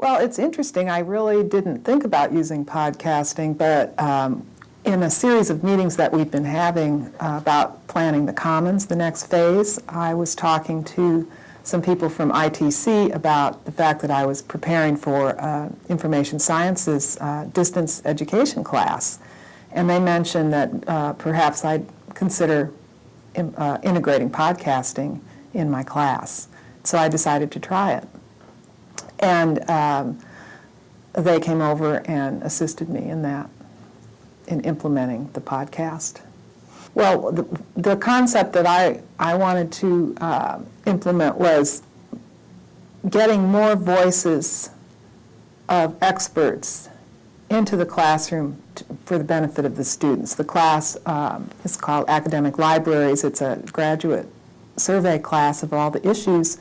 Well, it's interesting. I really didn't think about using podcasting, but in a series of meetings that we've been having about planning the Commons, the next phase, I was talking to some people from ITC about the fact that I was preparing for information sciences distance education class. And they mentioned that perhaps I'd consider integrating podcasting in my class. So I decided to try it. And they came over and assisted me in that, in implementing the podcast. Well, the concept that I wanted to implement was getting more voices of experts into the classroom for the benefit of the students. The class is called Academic Libraries. It's a graduate survey class of all the issues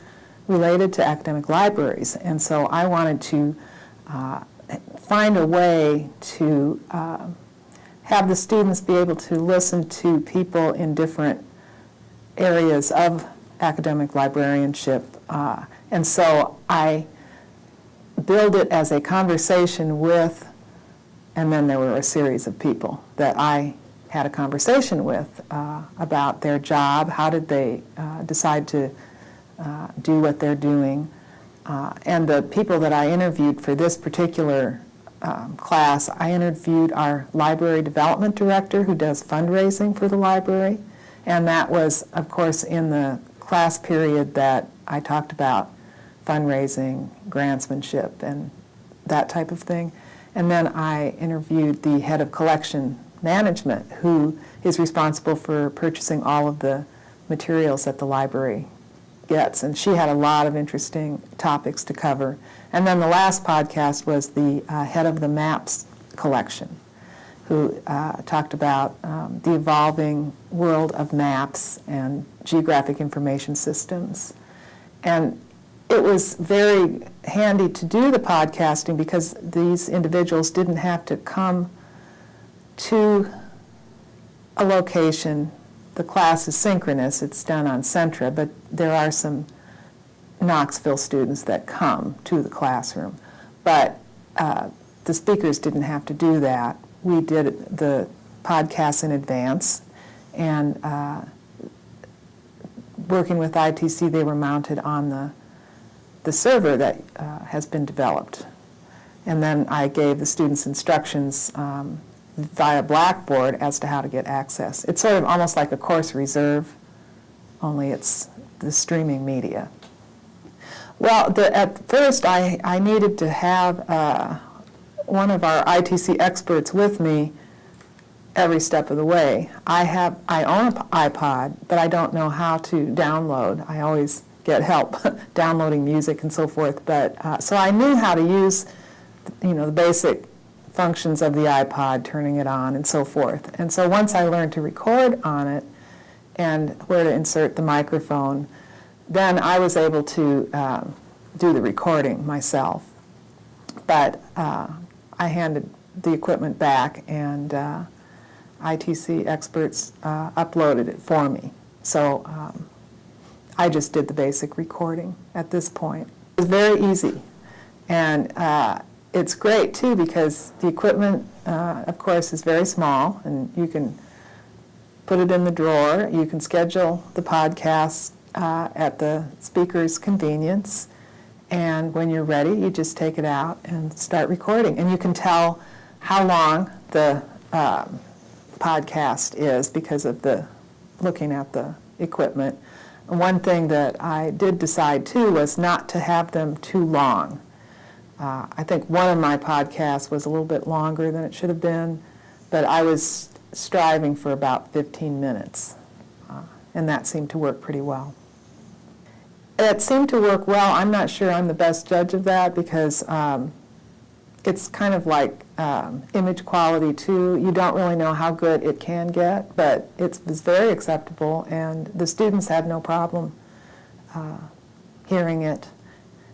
related to academic libraries. And so I wanted to find a way to have the students be able to listen to people in different areas of academic librarianship. And so I build it as a conversation with, and then there were a series of people that I had a conversation with about their job, how did they decide to do what they're doing. And the people that I interviewed for this particular class, I interviewed our library development director who does fundraising for the library. And that was, of course, in the class period that I talked about fundraising, grantsmanship, and that type of thing. And then I interviewed the head of collection management, who is responsible for purchasing all of the materials that the library gets. And she had a lot of interesting topics to cover. And then the last podcast was the head of the maps collection, who talked about the evolving world of maps and geographic information systems. And it was very handy to do the podcasting because these individuals didn't have to come to a location. The class is synchronous, it's done on Centra, but there are some Knoxville students that come to the classroom. But the speakers didn't have to do that. We did the podcasts in advance, and working with ITC, they were mounted on the server that has been developed. And then I gave the students instructions via Blackboard as to how to get access. It's sort of almost like a course reserve, only it's the streaming media. Well, at first I needed to have one of our ITC experts with me every step of the way. I own an iPod, but I don't know how to download. I always get help downloading music and so forth. But so I knew how to use, the basic functions of the iPod, turning it on and so forth. And so once I learned to record on it and where to insert the microphone, then I was able to do the recording myself. But I handed the equipment back, and ITC experts uploaded it for me. So I just did the basic recording at this point. It was very easy. And it's great, too, because the equipment, of course, is very small, and you can put it in the drawer. You can schedule the podcast at the speaker's convenience, and when you're ready, you just take it out and start recording. And you can tell how long the podcast is because of looking at the equipment. And one thing that I did decide, too, was not to have them too long. I think one of my podcasts was a little bit longer than it should have been, but I was striving for about 15 minutes, and that seemed to work pretty well. It seemed to work well. I'm not sure I'm the best judge of that because it's kind of like image quality, too. You don't really know how good it can get, but it was very acceptable, and the students had no problem hearing it.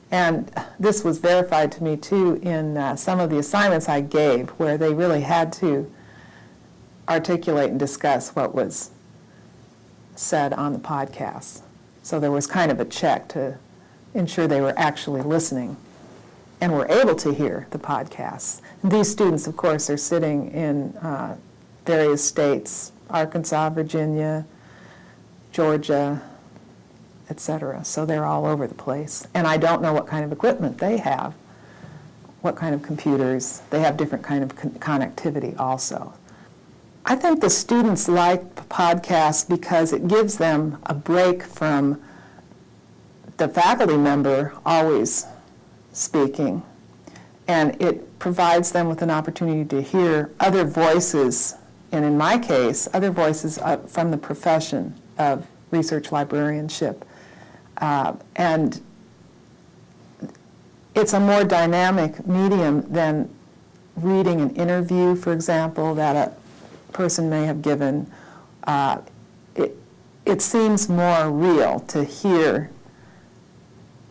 And this was verified to me, too, in some of the assignments I gave, where they really had to articulate and discuss what was said on the podcast. So there was kind of a check to ensure they were actually listening and were able to hear the podcasts. And these students, of course, are sitting in various states, Arkansas, Virginia, Georgia, etc. So they're all over the place. And I don't know what kind of equipment they have, what kind of computers. They have different kind of connectivity also. I think the students like podcasts because it gives them a break from the faculty member always speaking, and it provides them with an opportunity to hear other voices, and in my case, other voices from the profession of research librarianship. And it's a more dynamic medium than reading an interview, for example, that a person may have given. It seems more real to hear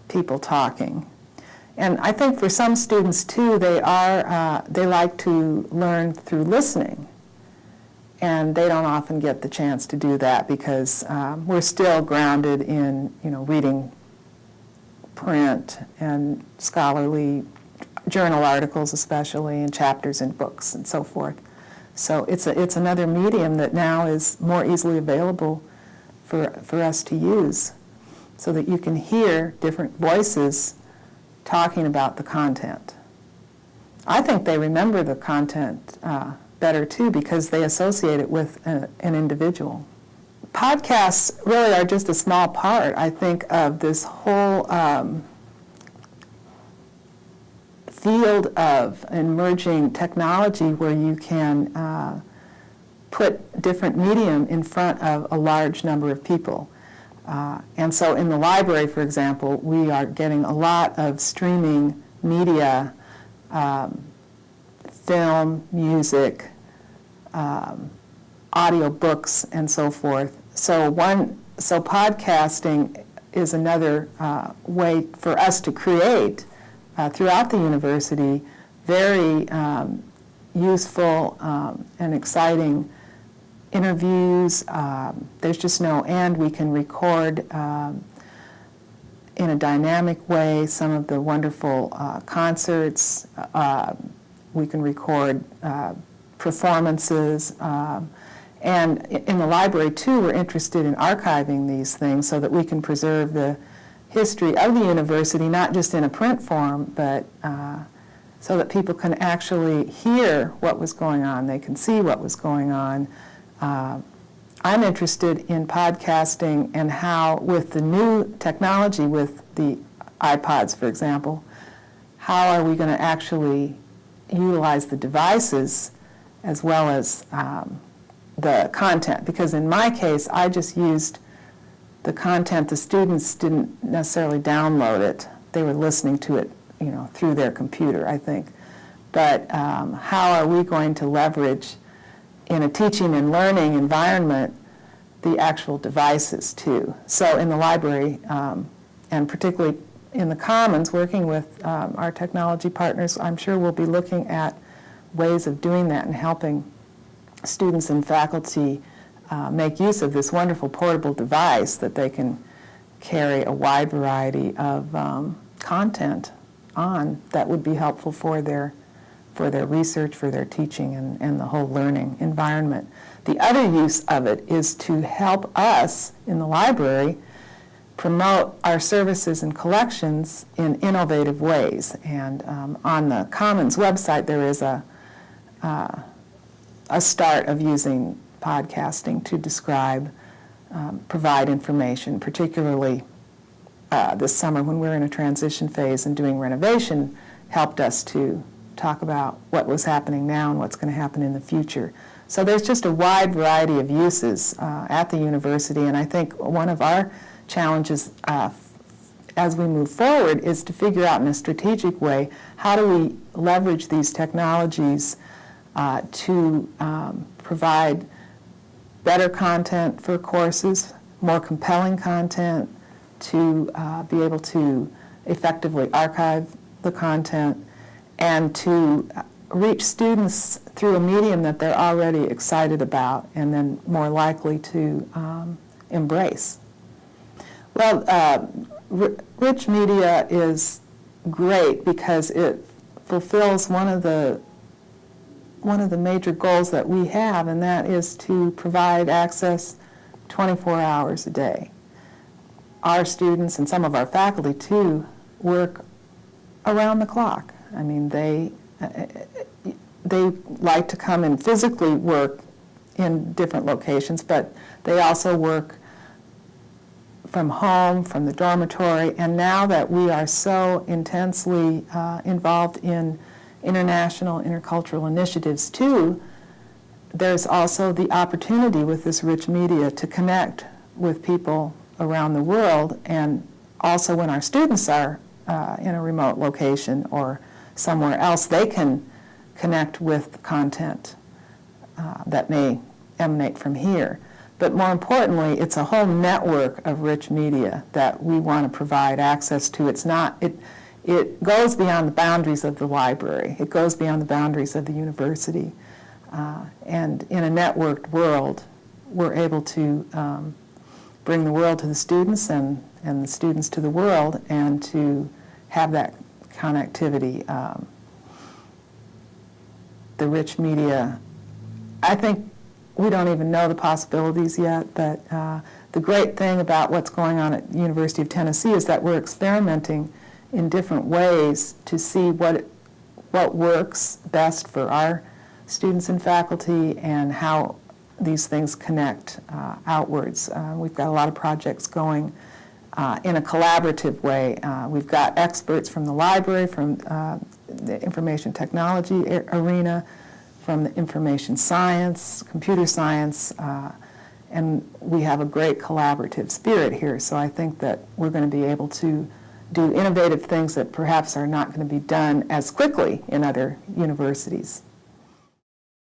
people talking. And I think for some students too, they like to learn through listening. And they don't often get the chance to do that because we're still grounded in, reading print and scholarly journal articles especially, and chapters in books and so forth. So it's another medium that now is more easily available for us to use, so that you can hear different voices talking about the content. I think they remember the content better too because they associate it with an individual. Podcasts really are just a small part, I think, of this whole field of emerging technology where you can put different medium in front of a large number of people. And so in the library, for example, we are getting a lot of streaming media, film, music, audio books, and so forth. So podcasting is another way for us to create throughout the university very useful and exciting interviews. There's just no end. We can record in a dynamic way some of the wonderful concerts. We can record performances. And in the library, too, we're interested in archiving these things so that we can preserve the history of the university, not just in a print form, but so that people can actually hear what was going on. They can see what was going on. I'm interested in podcasting and how, with the new technology, with the iPods, for example, how are we going to actually utilize the devices as well as the content? Because in my case, I just used the content. The students didn't necessarily download it. They were listening to it, through their computer, I think. But how are we going to leverage in a teaching and learning environment the actual devices too? So in the library, and particularly in the Commons, working with our technology partners, I'm sure we'll be looking at ways of doing that and helping students and faculty make use of this wonderful portable device that they can carry a wide variety of content on that would be helpful for their research, for their teaching, and the whole learning environment. The other use of it is to help us in the library promote our services and collections in innovative ways. And on the Commons website, there is a start of using podcasting to describe, provide information, particularly this summer when we're in a transition phase and doing renovation, helped us to talk about what was happening now and what's going to happen in the future. So there's just a wide variety of uses at the university, and I think one of our challenges as we move forward is to figure out in a strategic way how do we leverage these technologies to provide better content for courses, more compelling content, to be able to effectively archive the content, and to reach students through a medium that they're already excited about and then more likely to embrace. Well, rich media is great because it fulfills one of the major goals that we have, and that is to provide access 24 hours a day. Our students and some of our faculty too work around the clock. I mean, they like to come and physically work in different locations, but they also work from home, from the dormitory, and now that we are so intensely involved in international, intercultural initiatives too, there's also the opportunity with this rich media to connect with people around the world, and also when our students are in a remote location or somewhere else, they can connect with content that may emanate from here. But more importantly, it's a whole network of rich media that we want to provide access to. It goes beyond the boundaries of the library. It goes beyond the boundaries of the university. And in a networked world, we're able to bring the world to the students and the students to the world, and to have that connectivity. The rich media, I think we don't even know the possibilities yet, but the great thing about what's going on at the University of Tennessee is that we're experimenting in different ways to see what works best for our students and faculty and how these things connect outwards. We've got a lot of projects going in a collaborative way. We've got experts from the library, from the information technology arena, from the information science, computer science, and we have a great collaborative spirit here. So I think that we're going to be able to do innovative things that perhaps are not going to be done as quickly in other universities.